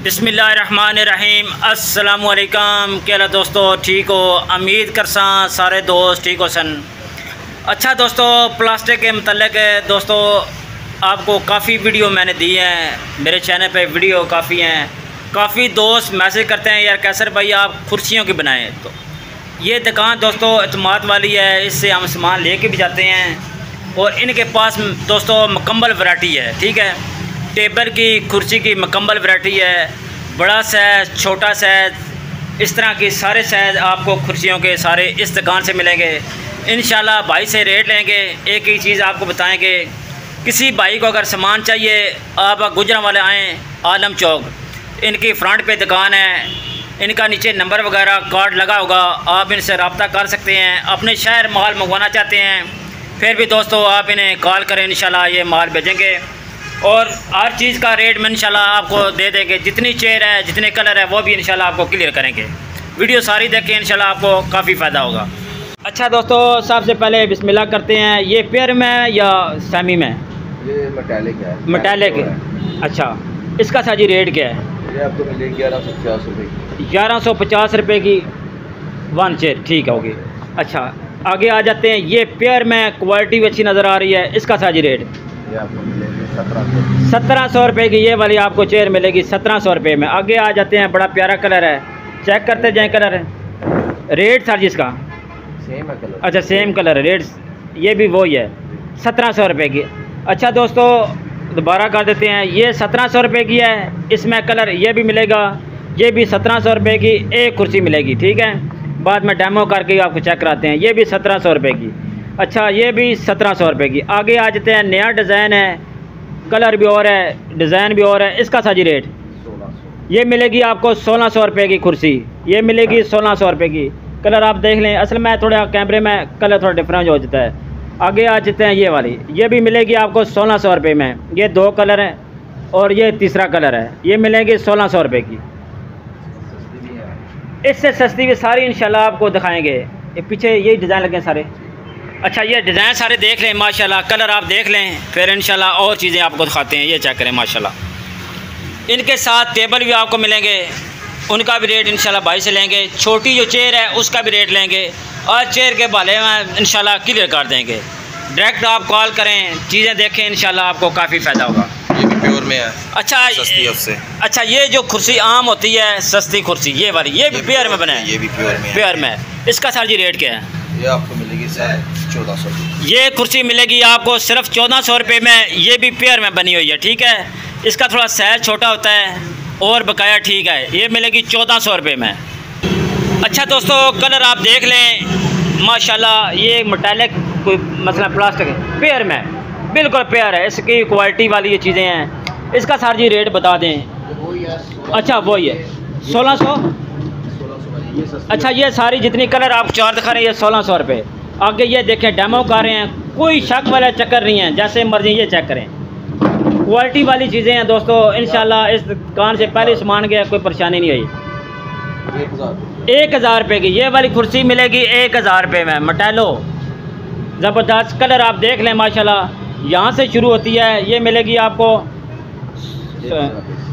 बिस्मिल्लाहिर्रहमानिर्रहीम। अस्सलामुअलैकुम। क्या हाल दोस्तों, ठीक हो? उम्मीद करसा सारे दोस्त ठीक हो सन। अच्छा दोस्तों, प्लास्टिक के मतलब दोस्तों आपको काफ़ी वीडियो मैंने दी हैं, मेरे चैनल पे वीडियो काफ़ी हैं। काफ़ी दोस्त मैसेज करते हैं यार कैसर भाई आप कुर्सियों की बनाएं। तो ये दुकान दोस्तों एतमाद वाली है, इससे हम सामान लेके भी जाते हैं और इनके पास दोस्तों मुकम्मल वैरायटी है। ठीक है, टेबल की कुर्सी की मुकम्मल वैरायटी है, बड़ा साइज़ छोटा साइज़ इस तरह की सारे साइज़ आपको कुर्सियों के सारे इस दुकान से मिलेंगे। इंशाल्लाह भाई से रेट लेंगे। एक ही चीज़ आपको बताएंगे, किसी भाई को अगर सामान चाहिए आप गुजरांवाले आएँ, आलम चौक इनकी फ्रंट पे दुकान है, इनका नीचे नंबर वगैरह कार्ड लगा होगा, आप इनसे रब्ता कर सकते हैं। अपने शहर माल मंगवाना चाहते हैं फिर भी दोस्तों आप इन्हें कॉल करें, इंशाल्लाह ये माल भेजेंगे और हर चीज़ का रेट में इंशाल्लाह आपको दे देंगे। जितनी चेयर है जितने कलर है वो भी इंशाल्लाह आपको क्लियर करेंगे। वीडियो सारी देखें, इंशाल्लाह आपको काफ़ी फ़ायदा होगा। अच्छा दोस्तों, सबसे पहले बिस्मिल्लाह करते हैं। ये पेयर में या सेमी में? ये मेटालिक है। मेटालिक है। अच्छा, इसका साजी रेट क्या है? ये आपको मिलेगी 1150 रुपये की। 1150 रुपये की वन चेयर, ठीक होगी। अच्छा आगे आ जाते हैं। ये पेयर में क्वालिटी भी अच्छी नज़र आ रही है, इसका साजी रेट? ये आपको मिलेगी 1700 रुपये की। ये वाली आपको चेयर मिलेगी 1700 रुपये में। आगे आ जाते हैं, बड़ा प्यारा कलर है, चेक करते जाएँ कलर है। रेट सर जिसका सेम है कलर? अच्छा सेम कलर है, रेट ये भी वही है 1700 रुपये की। अच्छा दोस्तों दोबारा कर देते हैं, ये 1700 रुपये की है, इसमें कलर ये भी मिलेगा, ये भी 1700 रुपये की एक कुर्सी मिलेगी। ठीक है, बाद में डेमो करके आपको चेक कराते हैं। ये भी 1700 रुपये की। अच्छा ये भी 1700 रुपये की। आगे आ जाते हैं, नया डिज़ाइन है, कलर भी और है, डिज़ाइन भी और है। इसका साजी रेट 1600। ये मिलेगी आपको 1600 रुपये की कुर्सी, ये मिलेगी 1600 रुपये की। कलर आप देख लें, असल में थोड़ा कैमरे में कलर थोड़ा डिफरेंट हो जाता है। आगे आ जाते हैं, ये वाली ये भी मिलेगी आपको 1600 रुपये में। ये दो कलर हैं और ये तीसरा कलर है, ये मिलेगी 1600 रुपये की। इससे सस्ती भी सारी इंशाल्लाह आपको दिखाएंगे। ये पीछे यही डिज़ाइन लगे सारे। अच्छा ये डिज़ाइन सारे देख लें माशाल्लाह, कलर आप देख लें, फिर इंशाल्लाह और चीज़ें आपको दिखाते हैं। ये चेक करें माशाल्लाह। इनके साथ टेबल भी आपको मिलेंगे, उनका भी रेट इंशाल्लाह भाई से लेंगे। छोटी जो चेयर है उसका भी रेट लेंगे और चेयर के बारे में इंशाल्लाह क्लियर कर देंगे। डायरेक्ट आप कॉल करें, चीज़ें देखें, इंशाल्लाह आपको काफ़ी फ़ायदा होगा। ये भी प्योर में है। अच्छा सस्ती है उससे। अच्छा ये जो कुर्सी आम होती है सस्ती कुर्सी, ये वाली ये भी पेयर में बना है? ये भी प्योर में है। पेयर में। इसका सर जी रेट क्या है? ये आपको मिलेगी 1400। ये कुर्सी मिलेगी आपको सिर्फ 1400 रुपये में। ये भी पेयर में बनी हुई है। ठीक है, इसका थोड़ा साइज़ छोटा होता है और बकाया ठीक है। ये मिलेगी 1400 रुपये में। अच्छा दोस्तों कलर आप देख लें माशाल्लाह, ये मेटालिक कोई मसला प्लास्टिक है, पेयर में बिल्कुल पेयर है, इसकी क्वालिटी वाली ये चीज़ें हैं। इसका सर जी रेट बता दें। अच्छा वही है 1600। अच्छा ये सारी जितनी कलर आप चार दिखा रहे हैं ये 1600 रुपये। आगे ये देखें डेमो कर रहे हैं, कोई शक वाला चक्कर नहीं है, जैसे मर्जी ये चेक करें। क्वालिटी वाली चीज़ें हैं दोस्तों, इंशाल्लाह इस दुकान से पहले सामान गया कोई परेशानी नहीं आई। 1000 रुपये की ये वाली कुर्सी मिलेगी 1000 रुपये में। मटैलो ज़बरदस्त कलर आप देख लें माशाल्लाह। यहाँ से शुरू होती है, ये मिलेगी आपको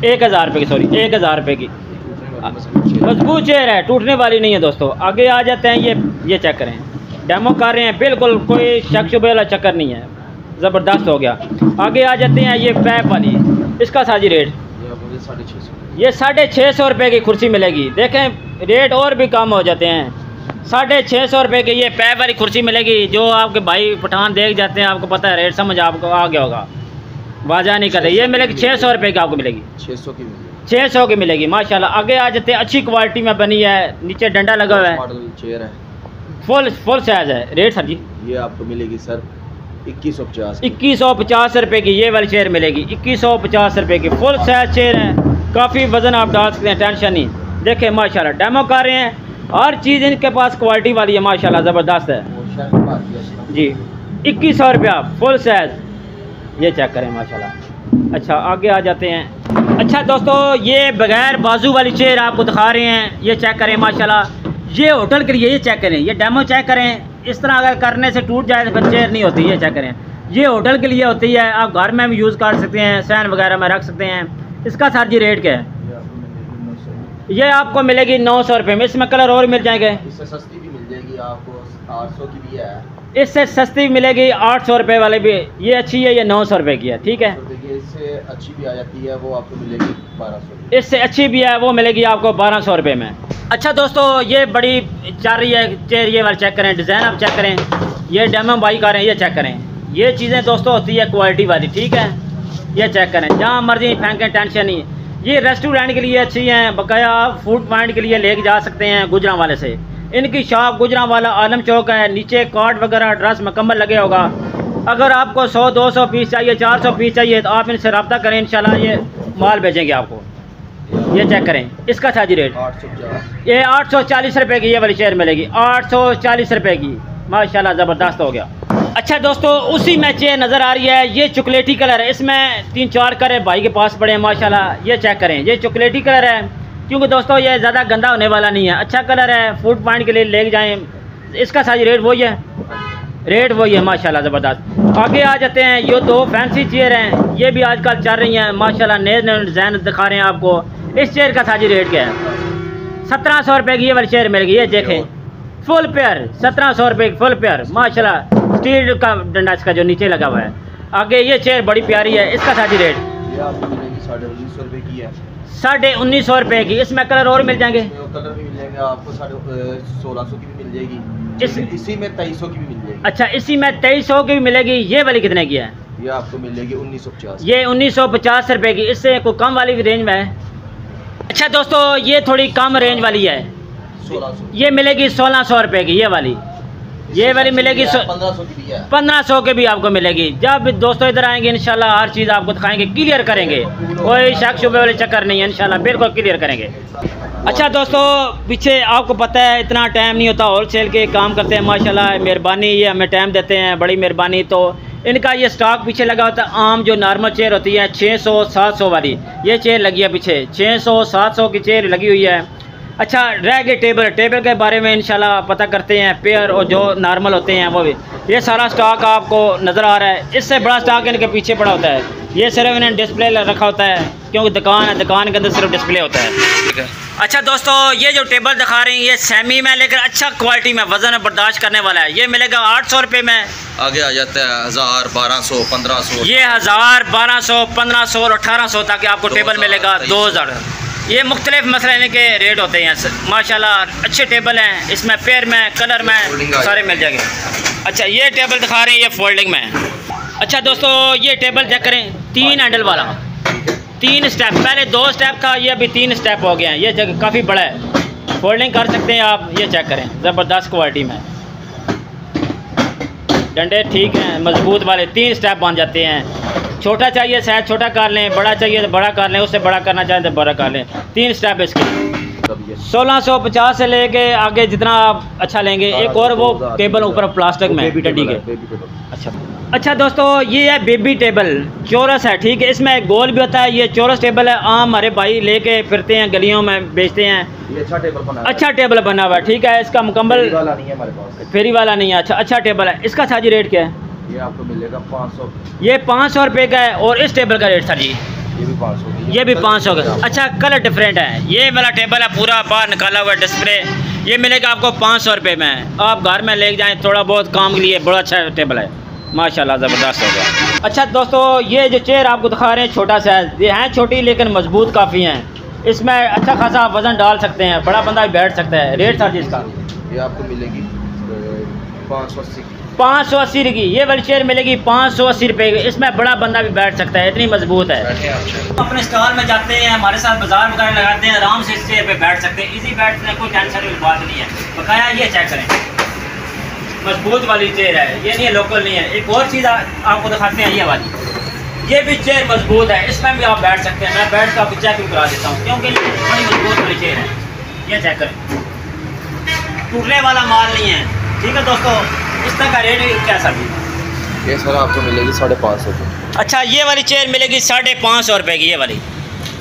1000 रुपये की, सॉरी 1000 रुपये की। मजबूत चेयर है, टूटने वाली नहीं है दोस्तों। आगे आ जाते हैं, ये चेक करें, डेमो कर रहे हैं, बिल्कुल कोई शक शुबे वाला चक्कर नहीं है, ज़बरदस्त हो गया। आगे आ जाते हैं, ये पैप वाली, इसका साजी रेट ये 650 रुपये की कुर्सी मिलेगी। देखें रेट और भी कम हो जाते हैं। 650 रुपये की ये पैप वाली कुर्सी मिलेगी। जो आपके भाई पठान देख जाते हैं, आपको पता है रेट समझ आपको आ गया होगा, वाजा नहीं करते। ये मिलेगी 600 रुपये की, आपको मिलेगी 600 की मिलेगी माशाल्लाह। आगे आ जाते हैं, अच्छी क्वालिटी में बनी है, नीचे डंडा लगा हुआ है, चेयर है, फुल साइज है। रेट सर जी ये आपको मिलेगी सर 2150। 2150 रुपये की ये वाली चेयर मिलेगी। 2150 रुपये की फुल साइज चेयर है, काफ़ी वजन आप डाल सकते हैं, टेंशन नहीं। देखें माशाल्लाह डेमो कर रहे हैं, हर चीज़ इनके पास क्वालिटी वाली है माशाल्लाह, ज़बरदस्त है जी। 2100 रुपया फुल साइज, ये चेक करें माशाल्लाह। अच्छा आगे आ जाते हैं। अच्छा दोस्तों ये बगैर बाजू वाली चेयर आपको दिखा रहे हैं, ये चेक करें माशाल्लाह। ये होटल के लिए, ये चेक करें, ये डेमो चेक करें। इस तरह अगर करने से टूट जाए तो फिर चेयर नहीं होती, ये चेक करें। ये होटल के लिए होती है, आप घर में भी यूज़ कर सकते हैं, सैन वगैरह में रख सकते हैं। इसका सर जी रेट क्या है? ये आपको मिलेगी 900 रुपये में। इसमें कलर और मिल जाएंगे। इससे सस्ती भी मिल जाएगी आपको, 800 की भी है। इससे सस्ती मिलेगी 800 रुपये वाले भी। ये अच्छी है, ये 900 रुपये की है, ठीक है। इससे अच्छी भी आ जाती है, वो आपको मिलेगी 1200। इससे अच्छी भी है, वो मिलेगी आपको 1200 रुपये में। अच्छा दोस्तों, ये बड़ी चल रही है चेयर, ये वाला चेक करें, डिज़ाइन आप चेक करें, ये डेमो बाइक आ रहे हैं, ये चेक करें। ये चीज़ें दोस्तों होती है क्वालिटी वाली, ठीक है। ये चेक करें, जहाँ मर्जी फेंकें, टेंशन नहीं। ये रेस्टोरेंट के लिए अच्छी हैं, बकाया फूड पॉइंट के लिए लेके जा सकते हैं गुजरांवाले से। इनकी शॉप गुजरांवाला आलम चौक है, नीचे कार्ड वगैरह एड्रेस मुकम्मल लगे होगा। अगर आपको 100-200 पीस चाहिए, 400 पीस चाहिए तो आप इनसे रब्ता करें, इंशाल्लाह ये माल भेजेंगे आपको। ये चेक करें, इसका था जी रेट 850। ये 840 रुपये की ये वाली चेयर मिलेगी, 840 रुपये की। माशाल्लाह ज़बरदस्त हो गया। अच्छा दोस्तों, उसी में चेयर नज़र आ रही है, ये चॉकलेटी कलर है। इसमें 3-4 कलर भाई के पास पड़े हैं माशाल्लाह। ये चेक करें, ये चॉकलेटी कलर है, क्योंकि दोस्तों ये ज़्यादा गंदा होने वाला नहीं है, अच्छा कलर है, फूड पॉइंट के लिए ले जाएँ। इसका साइज रेट वही है, रेट वही है माशाल्लाह ज़बरदस्त। आगे आ जाते हैं, ये 2 फैंसी चेयर हैं, ये भी आजकल चल रही हैं माशाल्लाह, नए नए डिज़ाइन दिखा रहे हैं आपको। इस चेयर का साइज रेट क्या है? 1700 रुपये की ये वाली चेयर मिलेगी। ये देखें, फुल पेयर 1700 रुपये की फुल पेयर माशाल्लाह। स्टील का डंडा इसका जो नीचे लगा हुआ है। आगे ये चेयर बड़ी प्यारी है, इसका साइज रेट ये आपको मिलेगी 1950 रुपये की है। 1950 रुपये की। इसमें कलर और मिल जाएंगे, कलर भी मिल जाएंगे आपको, 1600 की भी मिल जाएगी। इसी में 2300 की भी मिल जाएगी। अच्छा, इसी में 2300 की भी मिलेगी। ये वाली कितने की है? ये आपको मिलेगी 1950। ये 1950 रुपये की। इससे कोई कम वाली भी रेंज में है? अच्छा दोस्तों, ये थोड़ी कम रेंज वाली है, 1600। ये मिलेगी 1600 रुपये की। ये वाली मिलेगी 1500 की भी है। 1500 के भी आपको मिलेगी। जब भी दोस्तों इधर आएंगे इंशाल्लाह हर चीज़ आपको दिखाएंगे, क्लियर करेंगे, कोई शक शुबे वाले चक्कर नहीं है, इंशाल्लाह बिल्कुल क्लियर करेंगे। अच्छा दोस्तों, पीछे आपको पता है इतना टाइम नहीं होता, होल सेल के काम करते हैं माशाल्लाह, मेहरबानी, ये हमें टाइम देते हैं, बड़ी मेहरबानी। तो इनका ये स्टॉक पीछे लगा होता है। आम जो नॉर्मल चेयर होती है 600-700 वाली, ये चेयर लगी है पीछे, 600-700 की चेयर लगी हुई है। अच्छा, रह गए टेबल के बारे में इंशाल्लाह पता करते हैं, पेयर और जो नॉर्मल होते हैं वो भी। ये सारा स्टॉक आपको नज़र आ रहा है। इससे बड़ा स्टॉक इनके पीछे पड़ा होता है। ये सिर्फ इन्हें डिस्प्ले रखा होता है, क्योंकि दुकान है, दुकान के अंदर सिर्फ डिस्प्ले होता है, ठीक है। अच्छा दोस्तों, ये जो टेबल दिखा रही हैं ये सेमी में, लेकिन अच्छा क्वालिटी में, वज़न बर्दाश्त करने वाला है। ये मिलेगा 800 रुपये में। आगे आ जाता है 1000, 1200, 1500। ये 1000, 1200, 1500 और 1800 तक आपको टेबल मिलेगा। 2000। ये मुख्तलिफ मसले के रेट होते हैं माशाल्लाह। अच्छे टेबल हैं, इसमें पेयर में, कलर में सारे मिल जाएंगे। अच्छा, ये टेबल दिखा रहे हैं, ये फोल्डिंग में। अच्छा दोस्तों, ये टेबल चेक करें, 3 हैंडल वाला, 3 स्टेप। पहले 2 स्टेप था, ये अभी 3 स्टेप हो गए हैं। ये जगह काफ़ी बड़ा है, फोल्डिंग कर सकते हैं आप। ये चेक करें, ज़बरदस्त क्वालिटी में, डंडे ठीक हैं, मजबूत वाले, 3 स्टेप बन जाते हैं। छोटा चाहिए साइज छोटा कर लें, बड़ा चाहिए तो बड़ा कर लें, उससे बड़ा करना चाहें तो बड़ा कर लें। 3 स्टेप इसके। 1650 से लेके आगे जितना आप अच्छा लेंगे। एक और वो टेबल ऊपर प्लास्टिक में डंडी के। अच्छा दोस्तों, ये है बेबी टेबल, चौरस है, ठीक है। इसमें गोल भी होता है, ये चौरस टेबल है। आम हमारे भाई लेके फिरते हैं, गलियों में बेचते हैं। ये अच्छा टेबल बना हुआ है, ठीक है। इसका मुकम्मल फेरी वाला नहीं है हमारे पास, फेरी वाला नहीं है। अच्छा टेबल है। इसका साजी रेट क्या है? ये आपको मिलेगा 500। ये 500 रुपये का है। और इस टेबल का रेट सर जी? ये भी 500। ये भी 500 का। अच्छा, कलर डिफरेंट है। ये वाला टेबल है पूरा बाहर निकाला हुआ डिस्प्ले, ये मिलेगा आपको 500 रुपये में। आप घर में ले जाएँ थोड़ा बहुत काम के लिए, बड़ा अच्छा टेबल है माशाल्लाह, ज़बरदस्त हो गया। अच्छा दोस्तों, ये जो चेयर आपको दिखा रहे हैं छोटा साइज, ये हैं छोटी लेकिन मजबूत काफ़ी हैं। इसमें अच्छा खासा वज़न डाल सकते हैं, बड़ा बंदा भी बैठ सकता है। रेट सर जी इसका? ये आपको मिलेगी 580 की। ये वाली चेयर मिलेगी 580 रुपये की। इसमें बड़ा बंदा भी बैठ सकता है, इतनी मजबूत है। अपने स्टॉल में जाते हैं, हमारे साथ बाजार वगैरह लगाते हैं, आराम से इस चेयर पे बैठ सकते हैं, इजी बैठने में कोई टेंशन वाली बात नहीं है। बकाया ये चेक करें, मजबूत वाली चेयर है, ये नहीं है लोकल नहीं है। एक और चीज़ आपको दिखाते हैं, ये वाली, ये भी चेयर मजबूत है, इसमें भी आप बैठ सकते हैं। मैं बैठ कर आपको चेक भी करा देता हूँ, क्योंकि बड़ी मजबूत वाली चेयर है। ये चेक करें, टूटने वाला माल नहीं है, ठीक है दोस्तों। इसका का रेट क्या सर? ये सर आपको मिलेगी 550 रुपये। अच्छा, ये वाली चेयर मिलेगी 550 रुपये की। ये वाली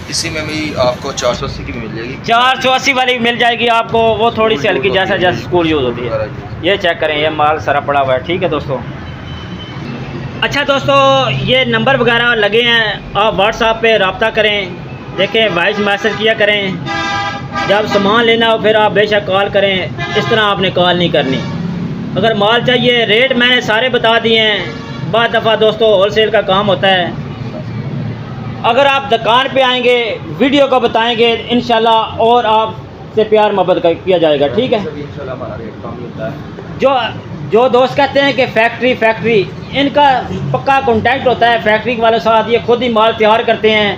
इसी में भी आपको 480 की भी मिल जाएगी। 480 वाली मिल जाएगी आपको, वो थोड़ी सी हल्की, जैसा जैसे स्कूल यूज़ होती है। ये चेक करें, ये माल सारा पड़ा हुआ है, ठीक है दोस्तों। अच्छा दोस्तों, ये नंबर वगैरह लगे हैं, आप व्हाट्सएप पे रब्ता करें, देखें, वॉइस मैसेज किया करें। जब सामान लेना हो फिर आप बेशक कॉल करें, इस तरह आपने कॉल नहीं करनी। अगर माल चाहिए, रेट मैंने सारे बता दिए हैं। बाद दफ़ा दोस्तों होलसेल का काम होता है। अगर आप दुकान पे आएंगे, वीडियो को बताएंगे, इंशाल्लाह और आपसे प्यार मोहब्बत किया जाएगा, ठीक है। इंशाल्लाह हमारा रेट कम ही होता है। जो दोस्त कहते हैं कि फैक्ट्री, इनका पक्का कॉन्टैक्ट होता है फैक्ट्री वालों के साथ, ये खुद ही माल तैयार करते हैं।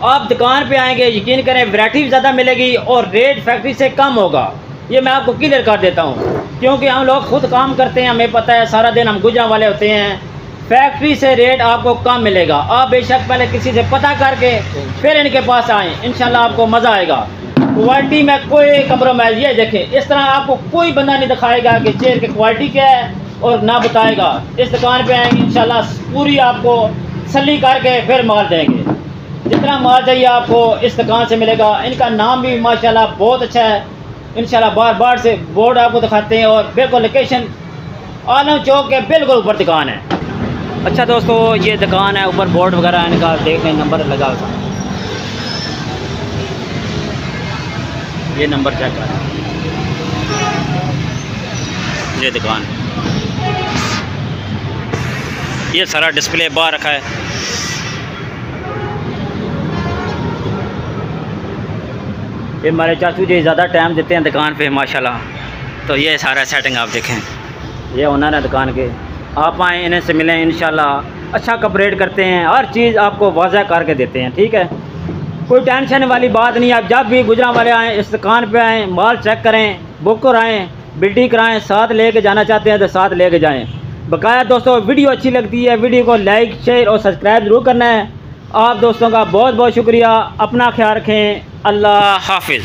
आप दुकान पे आएंगे, यकीन करें वैरायटी ज़्यादा मिलेगी और रेट फैक्ट्री से कम होगा। ये मैं आपको क्लियर कर देता हूँ, क्योंकि हम लोग खुद काम करते हैं, हमें पता है, सारा दिन हम गुजरां वाले होते हैं। फैक्ट्री से रेट आपको कम मिलेगा। आप बेशक पहले किसी से पता करके फिर इनके पास आएँ, इंशाल्लाह आपको मज़ा आएगा। क्वालिटी में कोई कम्प्रोमाइज़, ये देखें, इस तरह आपको कोई बंदा नहीं दिखाएगा कि चेयर की क्वालिटी क्या है और ना बताएगा। इस दुकान पे आएंगे इंशाल्लाह पूरी आपको तसल्ली करके फिर माल देंगे। जितना माल चाहिए आपको इस दुकान से मिलेगा। इनका नाम भी माशाल्लाह बहुत अच्छा है। इंशाल्लाह बार बार से बोर्ड आपको दिखाते हैं और बिल्कुल लोकेशन आलम चौक के बिल्कुल ऊपर दुकान है। अच्छा दोस्तों, ये दुकान है, ऊपर बोर्ड वगैरह इनका देख लें, नंबर लगा हुआ, ये नंबर चेक कर, ये दुकान, ये सारा डिस्प्ले बाहर रखा है। ये हमारे चाचू जी ज़्यादा टाइम देते हैं दुकान पे माशाल्लाह। तो ये सारा सेटिंग आप देखें, ये ओनर है दुकान के। आप आएँ, इन्हें से मिलें, इंशाल्लाह अच्छा कॉपरेट करते हैं, हर चीज़ आपको वाज़ह करके देते हैं, ठीक है। कोई टेंशन वाली बात नहीं। आप जब भी गुजरां वाले आएँ, इस दुकान पे आएँ, माल चेक करें, बुक कराएँ, बिल्टी कराएँ, साथ लेके जाना चाहते हैं तो साथ लेके जाएँ। बकाया दोस्तों, वीडियो अच्छी लगती है, वीडियो को लाइक, शेयर और सब्सक्राइब ज़रूर करना है। आप दोस्तों का बहुत बहुत शुक्रिया। अपना ख्याल रखें। अल्लाह हाफिज़।